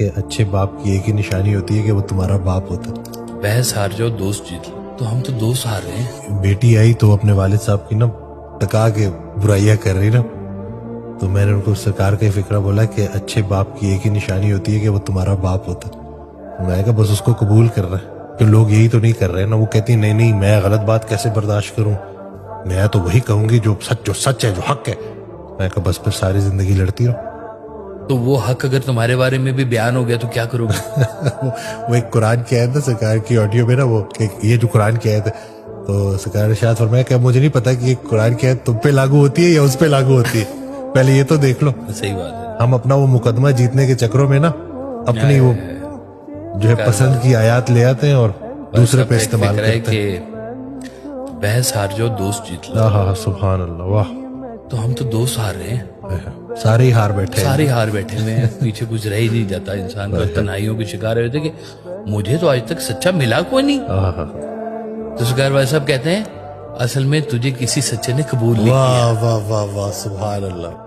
کہ اچھے باپ کی ایک ہی نشانی ہوتی ہے کہ وہ تمہارا باپ ہوتا ہے۔ بحث ہار جاؤ دوست جیت لو، تو ہم تو دوست ہار رہے ہیں۔ بیٹی آئی تو اپنے والد صاحب کی نا ٹکا کے برائیاں کر رہی نا، تو میں نے ان کو سرکار کا ہی فکرہ بولا کہ اچھے باپ کی ایک ہی نشانی ہوتی ہے کہ وہ تمہارا باپ ہوتا ہے۔ میں نے کہا بس اس کو قبول کر رہا ہے کہ لوگ یہی تو نہیں کر رہے نا۔ وہ کہتی نہیں نہیں میں غلط بات کیسے برداشت کروں، میں تو وہی کہوں گی جو سچ ہے، جو حق ہے۔ میں کہا بس پھر ساری زندگی لڑتی رہو۔ تو وہ حق اگر تمہارے بارے میں بھی بیان ہو گیا تو کیا کرو گے؟ وہ ایک قرآن کی آیت ہے سرکار کی آڈیو میں نا، وہ کہ یہ جو قرآن کی آیت ہے، تو سرکار نے شاید فرمایا کہ مجھے نہیں پتا کہ یہ قرآن کی آیت تم پہ لاگو ہوتی ہے یا اس پہ لاگو ہوتی ہے، پہلے یہ تو دیکھ لو۔ صحیح بات ہے۔ ہم اپنا وہ مقدمہ جیتنے کے چکروں میں نا اپنی وہ جو ہے پسند کی آیات لے آتے ہیں اور دوسرے پہ استعمال فکر ہے کرتے ہیں۔ کہ بحث ہار جاؤ دوست جیت لو، ہاں سبحان اللہ، واہ، تو ہم تو دوست ہار رہے ہیں، سارے ہی ہار بیٹھے ہیں۔ سارے ہار بیٹھے ہوئے ہیں، پیچھے کچھ رہ ہی نہیں جاتا انسان کا، تنہائیوں کے شکار ہوئے تھے کہ مجھے تو آج تک سچا ملا کوئی نہیں۔ تو سرکار بھائی صاحب کہتے ہیں اصل میں تجھے کسی سچے نے قبول نہیں کیا۔ واہ واہ واہ واہ، سبحان اللہ۔